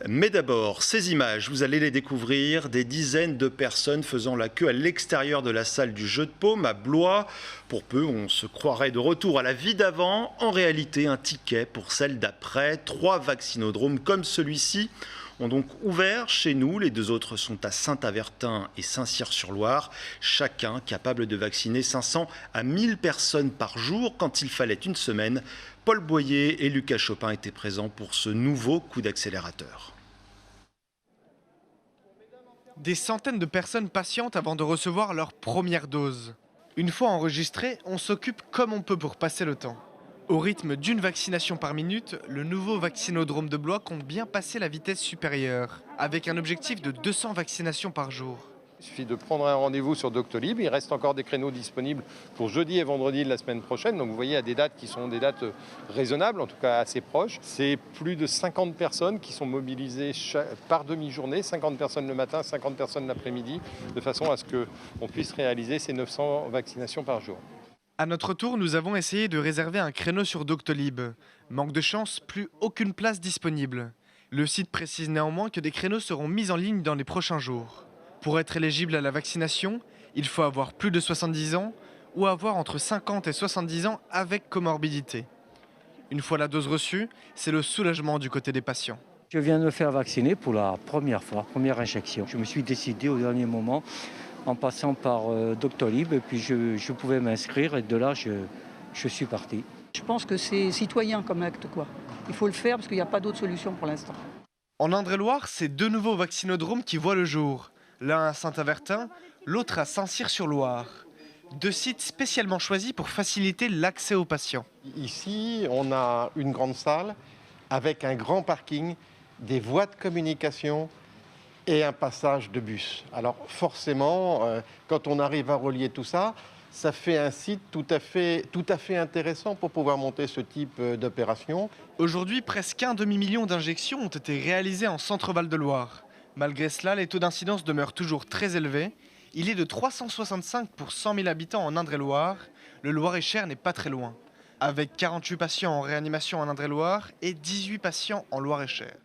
Mais d'abord, ces images, vous allez les découvrir, des dizaines de personnes faisant la queue à l'extérieur de la salle du jeu de paume à Blois. Pour peu, on se croirait de retour à la vie d'avant. En réalité, un ticket pour celle d'après. 3 vaccinodromes comme celui-ci ont donc ouvert chez nous. Les 2 autres sont à Saint-Avertin et Saint-Cyr-sur-Loire. Chacun capable de vacciner 500 à 1000 personnes par jour quand il fallait une semaine. Paul Boyer et Lucas Chopin étaient présents pour ce nouveau coup d'accélérateur. Des centaines de personnes patientent avant de recevoir leur première dose. Une fois enregistré, on s'occupe comme on peut pour passer le temps. Au rythme d'une vaccination par minute, le nouveau vaccinodrome de Blois compte bien passer la vitesse supérieure, avec un objectif de 200 vaccinations par jour. Il suffit de prendre un rendez-vous sur Doctolib. Il reste encore des créneaux disponibles pour jeudi et vendredi de la semaine prochaine. Donc vous voyez, il y a des dates qui sont des dates raisonnables, en tout cas assez proches. C'est plus de 50 personnes qui sont mobilisées par demi-journée, 50 personnes le matin, 50 personnes l'après-midi, de façon à ce qu'on puisse réaliser ces 900 vaccinations par jour. À notre tour, nous avons essayé de réserver un créneau sur Doctolib. Manque de chance, plus aucune place disponible. Le site précise néanmoins que des créneaux seront mis en ligne dans les prochains jours. Pour être éligible à la vaccination, il faut avoir plus de 70 ans ou avoir entre 50 et 70 ans avec comorbidité. Une fois la dose reçue, c'est le soulagement du côté des patients. Je viens de me faire vacciner pour la première fois, première injection. Je me suis décidé au dernier moment en passant par Doctolib et puis je pouvais m'inscrire et de là je suis parti. Je pense que c'est citoyen comme acte, quoi. Il faut le faire parce qu'il n'y a pas d'autre solution pour l'instant. En Indre-et-Loire, c'est 2 nouveaux vaccinodromes qui voient le jour. L'un à Saint-Avertin, l'autre à Saint-Cyr-sur-Loire. 2 sites spécialement choisis pour faciliter l'accès aux patients. Ici, on a une grande salle avec un grand parking, des voies de communication et un passage de bus. Alors forcément, quand on arrive à relier tout ça, ça fait un site tout à fait intéressant pour pouvoir monter ce type d'opération. Aujourd'hui, presque un demi-million d'injections ont été réalisées en Centre-Val de Loire. Malgré cela, les taux d'incidence demeurent toujours très élevés. Il est de 365 pour 100 000 habitants en Indre-et-Loire. Le Loir-et-Cher n'est pas très loin, avec 48 patients en réanimation en Indre-et-Loire et 18 patients en Loir-et-Cher.